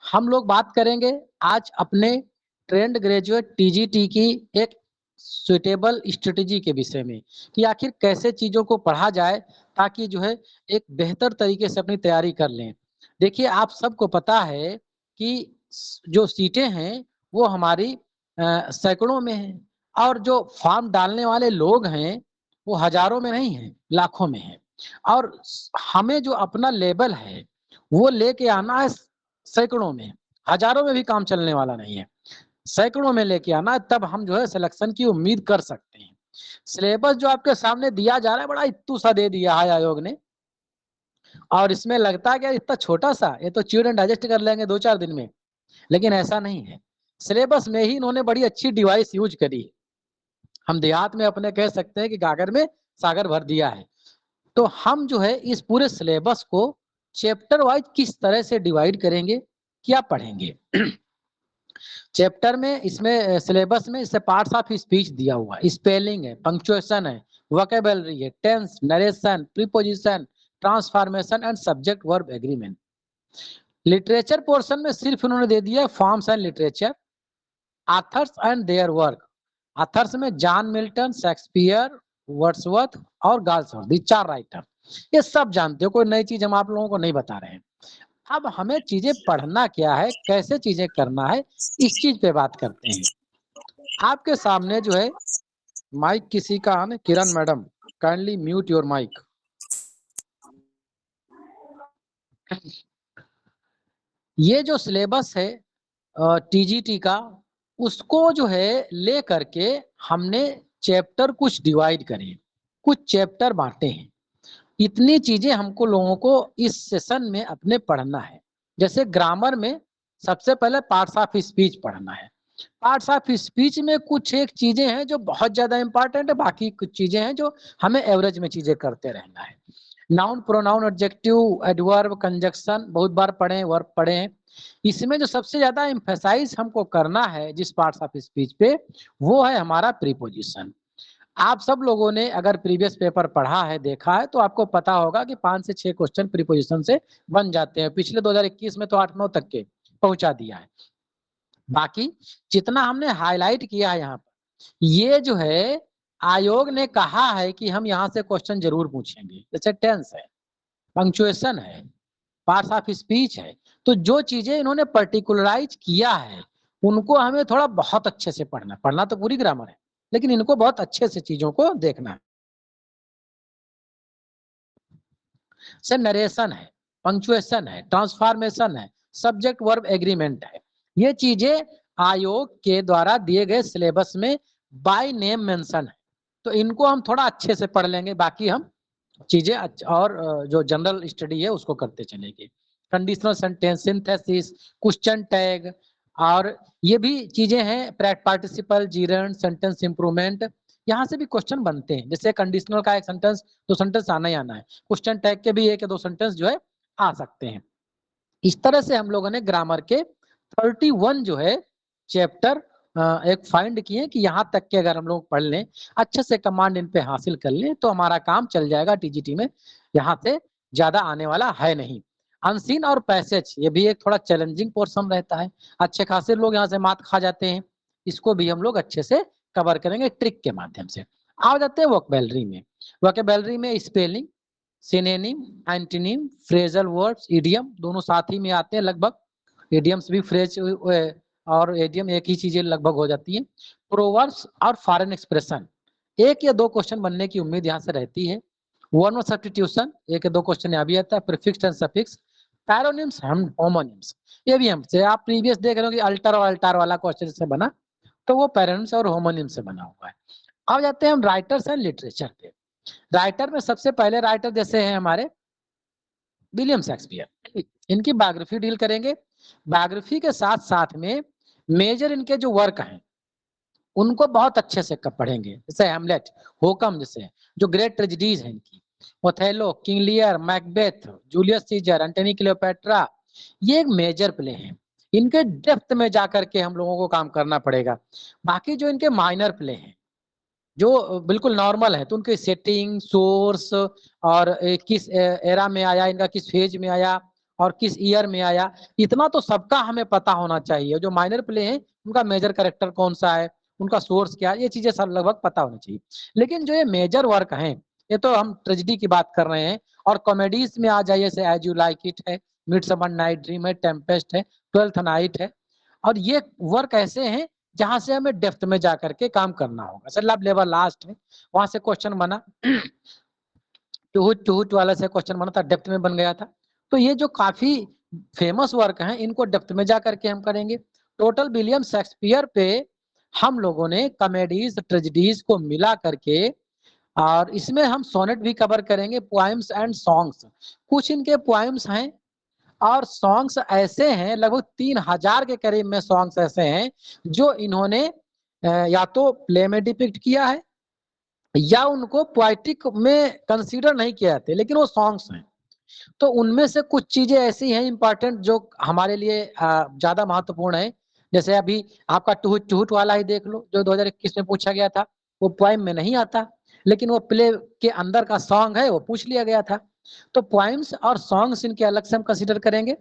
हम लोग बात करेंगे आज अपने ट्रेंड ग्रेजुएट टीजीटी की एक सुटेबल स्ट्रेटेजी के विषय में कि आखिर कैसे चीज़ों को पढ़ा जाए ताकि जो है एक बेहतर तरीके से अपनी तैयारी कर लें। देखिए आप सबको पता है कि जो सीटें हैं वो हमारी सैकड़ों में हैं और जो फॉर्म डालने वाले लोग हैं वो हज़ारों में नहीं हैं, लाखों में हैं और हमें जो अपना लेवल है वो लेके आना है सैकड़ों में, हज़ारों में भी काम चलने वाला नहीं है। सैकड़ों में लेके आना है तब हम जो है सिलेक्शन की उम्मीद कर सकते हैं। सिलेबस जो आपके सामने दिया जा रहा है बड़ा इत्तू सा दे दिया है आयोग ने और इसमें लगता है कि यार इतना छोटा-सा ये तो च्यूड एंड डाइजेस्ट कर लेंगे 2-4 दिन में, लेकिन ऐसा नहीं है। सिलेबस में ही इन्होंने बड़ी अच्छी डिवाइस यूज़ करी है। हम देहात में अपने कह सकते हैं कि गागर में सागर भर दिया है। तो हम जो है इस पूरे सिलेबस को चैप्टर वाइज किस तरह से डिवाइड करेंगे, क्या पढ़ेंगे? चैप्टर में इसमें सिलेबस में इससे पार्ट्स ऑफ स्पीच दिया हुआ है, स्पेलिंग है, पंक्चुएशन है, वोकैबुलरी है, tense, narration, preposition, transformation and subject verb agreement. Literature portion में सिर्फ उन्होंने दे दिया forms and literature, authors and their work. Authors में जॉन मिल्टन, शेक्सपियर, वर्ड्सवर्थ और गाल्सवर्थ, ये 4 राइटर। ये सब जानते हो, कोई नई चीज हम आप लोगों को नहीं बता रहे हैं। अब हमें चीजें पढ़ना क्या है, कैसे चीजें करना है, इस चीज पे बात करते हैं। आपके सामने जो है माइक किसी का है, Kiran madam kindly mute your mic. ये जो सिलेबस है टीजीटी का, उसको जो है ले करके हमने चैप्टर कुछ डिवाइड करे, कुछ चैप्टर बांटे हैं। इतनी चीजें हमको लोगों को इस सेशन में अपने पढ़ना है। जैसे ग्रामर में सबसे पहले पार्ट्स ऑफ स्पीच पढ़ना है। पार्ट्स ऑफ स्पीच में कुछ एक चीजें हैं जो बहुत ज्यादा इंपॉर्टेंट है, बाकी कुछ चीजें हैं जो हमें एवरेज में चीजें करते रहना है। Noun, pronoun, adjective, adverb, conjunction बहुत बार पढ़े, वर्ब पढ़े हैं। इसमें जो सबसे ज्यादा एम्फेसाइज हमको करना है जिस पार्ट्स ऑफ स्पीच पे, वो है हमारा प्रीपोजिशन। आप सब लोगों ने अगर प्रीवियस पेपर पढ़ा है, देखा है, तो आपको पता होगा कि 5 से 6 क्वेश्चन प्रीपोजिशन से बन जाते हैं। पिछले 2021 में तो 8-9 तक के पहुंचा दिया है। बाकी जितना हमने हाईलाइट किया है यहाँ पर, ये जो है आयोग ने कहा है कि हम यहाँ से क्वेश्चन जरूर पूछेंगे। जैसे टेंस है, पंक्चुएशन है, पार्ट्स ऑफ स्पीच है। तो जो चीजें इन्होंने पर्टिकुलराइज किया है उनको हमें थोड़ा बहुत अच्छे से पढ़ना, पढ़ना तो पूरी ग्रामर है लेकिन इनको बहुत अच्छे से चीजों को देखना है। से नरेशन है, पंक्चुएशन है, ट्रांसफॉर्मेशन है, सब्जेक्ट वर्ब एग्रीमेंट है। ये चीजें आयोग के द्वारा दिए गए सिलेबस में बाय नेम मेंशन है। तो इनको हम थोड़ा अच्छे से पढ़ लेंगे, बाकी हम चीजें और जो जनरल स्टडी है उसको करते चलेंगे। Conditional sentence, synthesis, question tag और ये भी चीजें हैं, पार्टिसिपल, जीरेंड, सेंटेंस इंप्रूवमेंट। यहाँ से भी क्वेश्चन बनते हैं। जैसे कंडीशनल का एक सेंटेंस, 2 सेंटेंस आना ही आना है। क्वेश्चन टैग के भी 1 या 2 सेंटेंस जो है आ सकते हैं। इस तरह से हम लोगों ने ग्रामर के 31 जो है चैप्टर एक फाइंड किए कि यहाँ तक के अगर हम लोग पढ़ लें, अच्छे से कमांड इन पे हासिल कर लें तो हमारा काम चल जाएगा टीजीटी में। यहाँ से ज्यादा आने वाला है नहीं। अनसीन और पैसेज, ये भी एक थोड़ा चैलेंजिंग पोर्शन रहता है। अच्छे खासे लोग यहाँ से मात खा जाते हैं। इसको भी हम लोग अच्छे से कवर करेंगे ट्रिक के माध्यम से। आ जाते हैं वोकैबुलरी में। वोकैबुलरी में spelling, synonym, antonym, phrasal words, idiom दोनों साथ ही में आते हैं लगभग। इडियम्स भी फ्रेज और इडियम एक ही चीजें लगभग हो जाती है। प्रोवर्ब्स और फॉरेन एक्सप्रेशन, 1 या 2 क्वेश्चन बनने की उम्मीद यहाँ से रहती है। वर्ड सब्स्टिट्यूशन 1 या 2 क्वेश्चन यहाँ भी आता है। प्रीफिक्स एंड सफिक्स, पैरोनिम्स, होमोनिम्स, ये भी हमसे आप प्रीवियस देख रहे हो कि अल्टर और अल्टार वाला क्वेश्चन से बना, तो वो पैरोनिम्स और होमोनिम्स से बना हुआ है। अब जाते हैं हम राइटर्स एंड लिटरेचर पे। राइटर में सबसे पहले राइटर जैसे हैं हमारे विलियम शेक्सपियर, इनकी बायोग्राफी डील करेंगे। बायोग्राफी के साथ साथ में मेजर इनके जो वर्क हैं उनको बहुत अच्छे से पढ़ेंगे। जैसे हैमलेट, होकम, जैसे जो ग्रेट ट्रेजेडीज हैं इनकी, Othello, King Lear, Macbeth, Julius Caesar, Antony Cleopatra, ये एक मेजर प्ले हैं। इनके डेप्थ में जाकर के हम लोगों को काम करना पड़ेगा। बाकी जो इनके माइनर प्ले हैं जो बिल्कुल नॉर्मल है, तो उनके सेटिंग, सोर्स और किस एरा में आया, इनका किस फेज में आया, और किस ईयर में आया, इतना तो सबका हमें पता होना चाहिए। जो माइनर प्ले हैं उनका मेजर कैरेक्टर कौन सा है, उनका सोर्स क्या है, ये चीजें सब लगभग पता होनी चाहिए। लेकिन जो ये मेजर वर्क हैं, ये तो हम ट्रेजेडी की बात कर रहे हैं। और कॉमेडीज में आ जाइए, जैसे एज यू लाइक इट है, मिडसमर नाइट ड्रीम है, टेम्पेस्ट है, ट्वेल्थ नाइट है। और ये वर्क ऐसे हैं जहां से हमें डेप्थ में जाकर के काम करना होगा। सर लव लेवल लास्ट है, वहां से क्वेश्चन बना टूट वाला से क्वेश्चन बना था, डेप्थ में बन गया था। तो ये जो काफी फेमस वर्क हैं, इनको डेप्थ में जा करके हम करेंगे। टोटल विलियम शेक्सपियर पे हम लोगों ने कॉमेडीज ट्रेजेडीज को मिला करके, और इसमें हम सोनेट भी कवर करेंगे, पोएम्स एंड सॉन्ग्स। कुछ इनके पोएम्स हैं और सॉन्ग्स ऐसे हैं, लगभग 3000 के करीब में सॉन्ग्स ऐसे हैं जो इन्होंने या तो प्ले में डिपिक्ट किया है या उनको पोएटिक में कंसीडर नहीं किया जाते, लेकिन वो सॉन्ग्स हैं। तो उनमें से कुछ चीजें ऐसी हैं इंपॉर्टेंट जो हमारे लिए ज्यादा महत्वपूर्ण है। जैसे अभी आपका टूट टूट वाला ही देख लो, जो 2021 में पूछा गया था। वो पोएम में नहीं आता, लेकिन वो प्ले के अंदर का सॉन्ग है, वो पूछ लिया गया था। तो पोएम्स और सॉन्ग्स इनके अलग से हम कंसीडर करेंगे।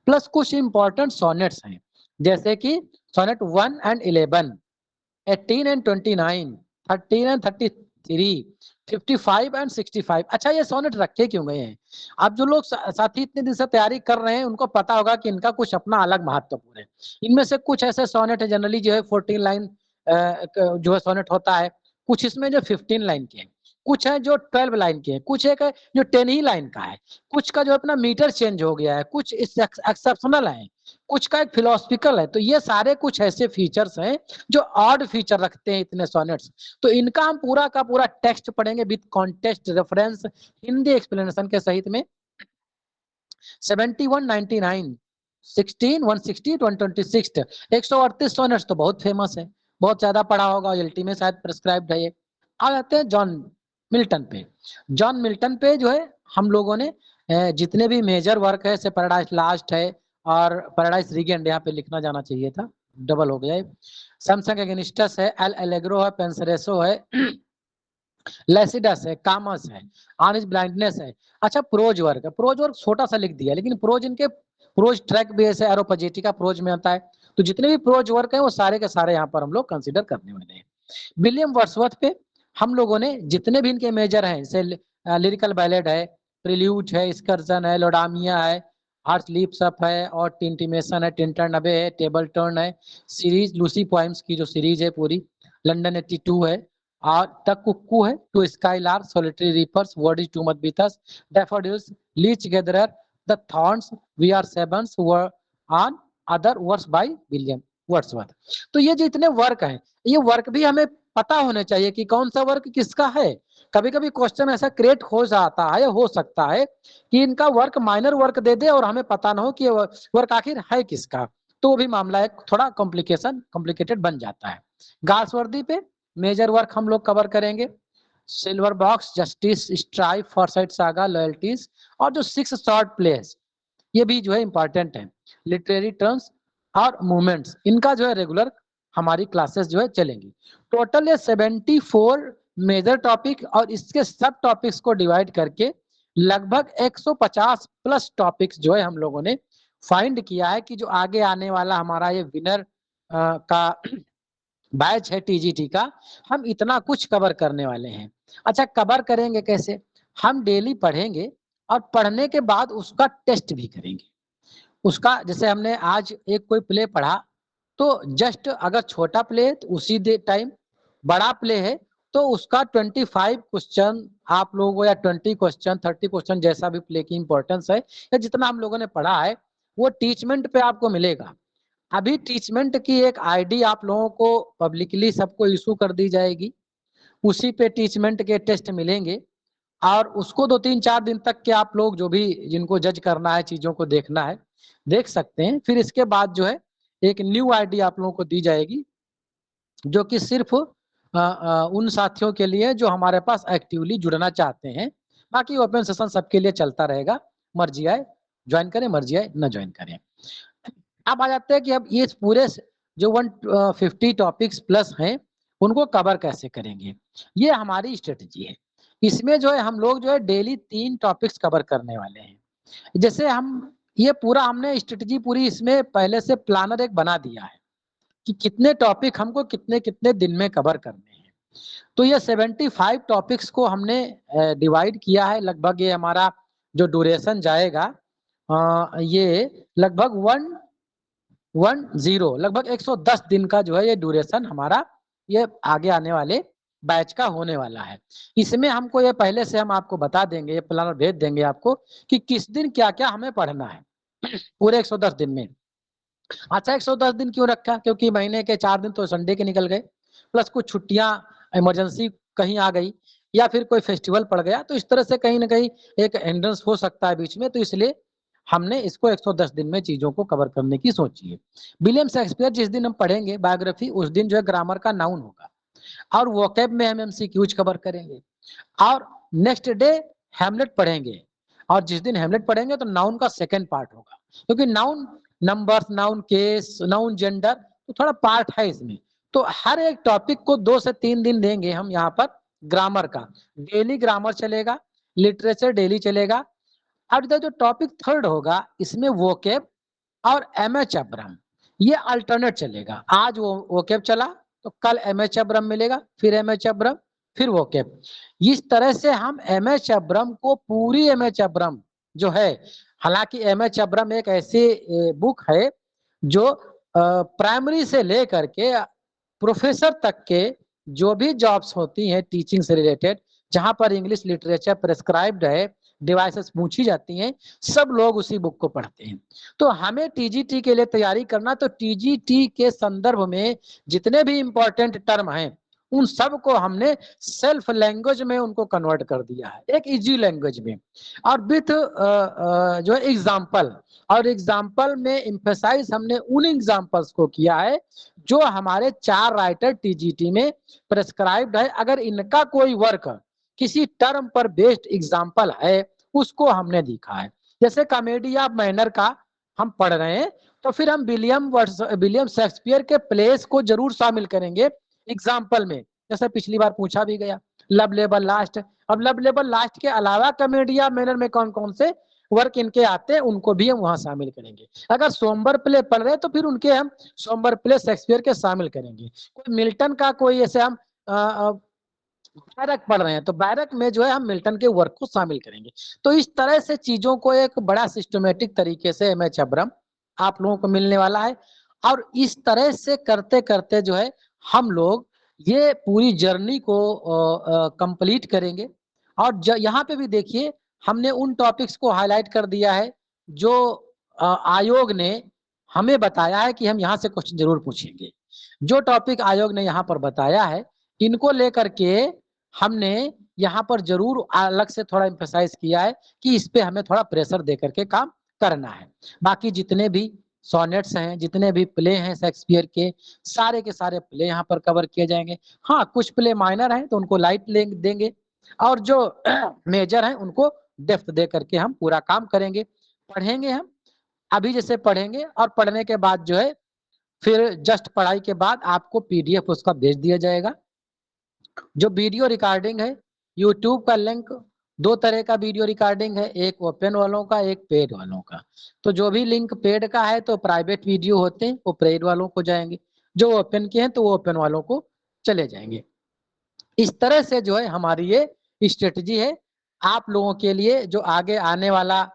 प्लस कुछ इंपॉर्टेंट सोनेट्स हैं, जैसे कि sonnet 1 and 11, 18 and 29, 13 and 33, 55 and 65। अच्छा, ये सोनेट रखे क्यों गए हैं? अब जो लोग साथी इतने दिन से तैयारी कर रहे हैं, उनको पता होगा कि इनका कुछ अपना अलग महत्वपूर्ण है। इनमें से कुछ ऐसे सोनेट है, जनरली जो है 14 लाइन जो है सोनेट होता है। कुछ इसमें जो 15 लाइन के हैं, कुछ है जो 12 लाइन के हैं, कुछ एक है जो 10 ही लाइन का है, कुछ का जो अपना मीटर चेंज हो गया है, कुछ एक्सेप्शनल है, कुछ का एक फिलोसफिकल है। तो ये सारे कुछ ऐसे फीचर्स हैं जो ऑड फीचर रखते हैं इतने सोनेट्स। तो इनका हम पूरा का पूरा टेक्स्ट पढ़ेंगे with context reference, Hindi explanation के सहित में। 71, 99, 16, 160, 126, 138 सोनेट्स तो बहुत फेमस है, बहुत ज्यादा पढ़ा होगा, एलटी में शायद प्रेस्क्राइब्ड है ये। आ जाते हैं जॉन मिल्टन पे। जॉन मिल्टन पे जो है हम लोगों ने जितने भी मेजर वर्क है, जैसे पैराडाइज लास्ट है और पैराडाइज रीगेंड, यहाँ पे लिखना जाना चाहिए था, डबल हो गया है। सैमसंग एगनिस्टस है, एल एलेग्रो है, पेंसरेसो है, लेसिडस है, कामस है, ऑनिस ब्लाइंडनेस है। अच्छा, प्रोज वर्क है, प्रोज वर्क छोटा सा लिख दिया, लेकिन प्रोज इनके प्रोज ट्रैक भी ऐसे एरोपजेटिका प्रोज में आता है। तो जितने भी प्रोज वर्क है वो सारे के सारे यहाँ पर हम लोग कंसिडर करने वाले हैं। विलियम वर्ड्सवर्थ पे हम लोगों ने जितने भी इनके मेजर हैं, जैसे लिरिकल बैलेड है, प्रिल्यूड है, स्कर्जन है, लोडामिया है, हार्ट लीप्स अप है, और टिंटिमेशन है, टिंटन अबे है, टेबल टर्न है, सीरीज लूसी पोएम्स की जो सीरीज है पूरी, लंदन 82 है, और द कुक्कू है, to skylark, solitary reapers, word is too much with us, daffodils, leech gatherer, the thorns, we are sevens, were on other verse by William Wordsworth. तो ये जितने वर्क हैं, ये वर्क भी हमें पता होने चाहिए कि कौन सा वर्क किसका है। कभी कभी क्वेश्चन ऐसा क्रिएट हो जाता है, हो सकता है कि इनका वर्क माइनर वर्क दे दे और हमें पता ना हो कि वर्क आखिर है किसका। तो वो भी मामला एक थोड़ा कॉम्प्लिकेटेड बन जाता है। गार्सवर्दी पे मेजर वर्क हम लोग कवर करेंगे। Silver box, justice, stripe, Forsyte saga, loyalties, और जो 6 शॉर्ट प्लेस, ये भी जो है इंपॉर्टेंट है। लिटरेरी टर्म्स और मूवमेंट्स, इनका जो है रेगुलर हमारी क्लासेस जो है चलेंगी। टोटल ये 74 मेजर टॉपिक और इसके सब टॉपिक्स को डिवाइड करके लगभग 150 प्लस टॉपिक्स जो है हम लोगों ने फाइंड किया है कि जो आगे आने वाला हमारा ये विनर का बैच है टीजीटी का, हम इतना कुछ कवर करने वाले हैं। अच्छा, कवर करेंगे कैसे? हम डेली पढ़ेंगे और पढ़ने के बाद उसका टेस्ट भी करेंगे। उसका जैसे हमने आज एक कोई प्ले पढ़ा, तो जस्ट अगर छोटा प्ले है तो उसी दे टाइम, बड़ा प्ले है तो उसका 25 क्वेश्चन आप लोगों को, या 20 क्वेश्चन, 30 क्वेश्चन, जैसा भी प्ले की इंपॉर्टेंस है या जितना हम लोगों ने पढ़ा है, वो टीचमेंट पे आपको मिलेगा। अभी टीचमेंट की एक आईडी आप लोगों को पब्लिकली सबको इशू कर दी जाएगी, उसी पे टीचमेंट के टेस्ट मिलेंगे, और उसको 2-3-4 दिन तक के आप लोग जो भी जिनको जज करना है, चीजों को देखना है, देख सकते हैं। फिर इसके बाद जो है एक न्यू आईडी आप लोगों को दी जाएगी, जो कि सिर्फ उन साथियों के लिए जो हमारे पास एक्टिवली जुड़ना चाहते हैं। बाकी ओपन सेशन सबके लिए चलता रहेगा, मर्जी आए ज्वाइन करें, मर्जी आए न ज्वाइन करें। अब आ जाते हैं कि अब ये पूरे जो 150 टॉपिक्स प्लस हैं उनको कवर कैसे करेंगे। ये हमारी स्ट्रेटजी है। इसमें जो है हम लोग जो है डेली 3 टॉपिक्स कवर करने वाले हैं। जैसे हम ये पूरा हमने स्ट्रेटजी पूरी इसमें पहले से प्लानर एक बना दिया है कि कितने टॉपिक हमको कितने कितने दिन में कवर करने हैं। तो ये 75 टॉपिक्स को हमने डिवाइड किया है। लगभग ये हमारा जो ड्यूरेशन जाएगा ये लगभग 110 लगभग 110 दिन का जो है ये ड्यूरेशन हमारा ये आगे आने वाले बैच का होने वाला है। इसमें हमको ये पहले से हम आपको बता देंगे, ये प्लानर भेज देंगे आपको कि किस दिन क्या क्या हमें पढ़ना है पूरे 110 दिन में। अच्छा 110 दिन क्यों रखा? क्योंकि महीने के 4 दिन तो संडे के निकल गए, प्लस कुछ छुट्टियां इमरजेंसी कहीं आ गई या फिर कोई फेस्टिवल पड़ गया, तो इस तरह से कहीं ना कहीं एक हिंड्रेंस हो सकता है बीच में। तो इसलिए हमने इसको 110 दिन में चीजों को कवर करने की सोची है। विलियम शेक्सपियर जिस दिन हम पढ़ेंगे बायोग्राफी, उस दिन जो है ग्रामर का नाउन होगा और वोकैब में हम एमसीक्यूज कवर करेंगे। और नेक्स्ट डे हैमलेट पढ़ेंगे, और जिस दिन हैमलेट पढ़ेंगे तो नाउन का सेकंड पार्ट होगा, क्योंकि noun numbers, noun case, noun gender तो थोड़ा पार्ट है इसमें। तो हर एक टॉपिक को 2 से 3 दिन देंगे हम यहाँ पर ग्रामर का। डेली ग्रामर चलेगा, लिटरेचर डेली चलेगा। और जो टॉपिक थर्ड होगा इसमें वोकेब और एमएच अब्रम, ये अल्टरनेट चलेगा। आज वो वोकेब चला तो कल एमएच अब्रम मिलेगा, फिर एमएच अब्रम, फिर वोकेब। इस तरह से हम एमएच अब्रम को पूरी एमएच अब्रम जो है, हालांकि एमएच अब्रम एक ऐसी बुक है जो प्राइमरी से लेकर के प्रोफेसर तक के जो भी जॉब्स होती हैं टीचिंग से रिलेटेड, जहां पर इंग्लिश लिटरेचर प्रेस्क्राइब्ड है, डिवाइसेस पूछी जाती हैं, सब लोग उसी बुक को पढ़ते हैं। तो हमें टीजीटी के लिए तैयारी करना, तो टीजीटी के संदर्भ में जितने भी इंपॉर्टेंट टर्म हैं उन सब को हमने सेल्फ लैंग्वेज में उनको कन्वर्ट कर दिया है, एक इजी लैंग्वेज में, और विथ जो है एग्जाम्पल। और एग्जाम्पल में एम्फेसाइज हमने उन एग्जाम्पल्स को किया है जो हमारे 4 राइटर टीजीटी में प्रेस्क्राइब्ड है। अगर इनका कोई वर्क किसी टर्म पर बेस्ड एग्जाम्पल है उसको हमने दिखा है। जैसे कॉमेडी ऑफ मैनर का हम पढ़ रहे हैं, तो फिर हम विलियम शेक्सपियर के प्लेस को जरूर शामिल करेंगे एग्जाम्पल में, जैसे पिछली बार पूछा भी गया लव लेबर लास्ट। अब लव लेबर लास्ट के अलावा कॉमेडी ऑफ मैनर में कौन कौन से वर्क इनके आते हैं उनको भी हम वहां शामिल करेंगे। अगर सोमबर प्ले पढ़ रहे हैं तो फिर उनके हम सोमबर प्ले शेक्सपियर के शामिल करेंगे। कोई मिल्टन का कोई ऐसे हम बैरक पढ़ रहे हैं तो बैरक में जो है हम मिल्टन के वर्क को शामिल करेंगे। तो इस तरह से चीजों को एक बड़ा सिस्टमेटिक तरीके से एमएच अब्रम आप लोगों को मिलने वाला है। और इस तरह से करते करते जो है हम लोग ये पूरी जर्नी को कंप्लीट करेंगे। और यहाँ पे भी देखिए हमने उन टॉपिक्स को हाईलाइट कर दिया है जो आयोग ने हमें बताया है कि हम यहाँ से क्वेश्चन जरूर पूछेंगे। जो टॉपिक आयोग ने यहाँ पर बताया है इनको लेकर के हमने यहाँ पर जरूर अलग से थोड़ा एम्फसाइज किया है कि इस पे हमें थोड़ा प्रेशर दे करके काम करना है। बाकी जितने भी सोनेट्स हैं, जितने भी प्ले हैं शेक्सपियर के सारे प्ले यहाँ पर कवर किए जाएंगे। हाँ कुछ प्ले माइनर हैं तो उनको लाइट देंगे, और जो मेजर हैं उनको डेप्थ दे करके हम पूरा काम करेंगे। पढ़ेंगे हम अभी जैसे पढ़ेंगे, और पढ़ने के बाद जो है फिर जस्ट पढ़ाई के बाद आपको पीडीएफ उसका भेज दिया जाएगा। जो वीडियो रिकॉर्डिंग है यूट्यूब का लिंक, 2 तरह का वीडियो रिकॉर्डिंग है, एक ओपन वालों का, एक पेड वालों का। तो जो भी लिंक पेड का है तो प्राइवेट वीडियो होते हैं वो पेड वालों को जाएंगे, जो ओपन के हैं तो वो ओपन वालों को चले जाएंगे। इस तरह से जो है हमारी ये स्ट्रेटजी है आप लोगों के लिए। जो आगे आने वाला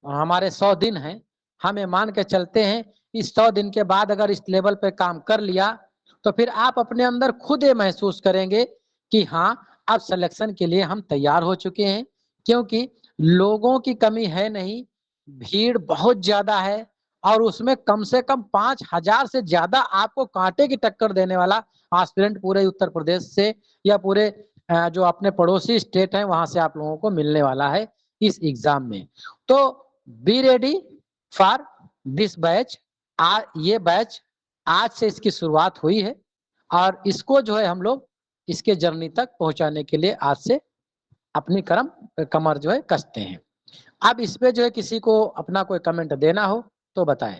हमारे 100 दिन है, हमें मान के चलते हैं इस 100 दिन के बाद अगर इस लेवल पे काम कर लिया तो फिर आप अपने अंदर खुद ये महसूस करेंगे कि हाँ अब सिलेक्शन के लिए हम तैयार हो चुके हैं। क्योंकि लोगों की कमी है नहीं, भीड़ बहुत ज्यादा है, और उसमें कम से कम 5000 से ज्यादा आपको कांटे की टक्कर देने वाला एस्पिरेंट पूरे उत्तर प्रदेश से या पूरे जो अपने पड़ोसी स्टेट है वहां से आप लोगों को मिलने वाला है इस एग्जाम में। तो be ready for this batch. ये बैच आज से इसकी शुरुआत हुई है, और इसको जो है हम लोग इसके जर्नी तक पहुंचाने के लिए आज से अपनी कमर जो है कसते हैं। अब इस पे जो है किसी को अपना कोई कमेंट देना हो तो बताएं।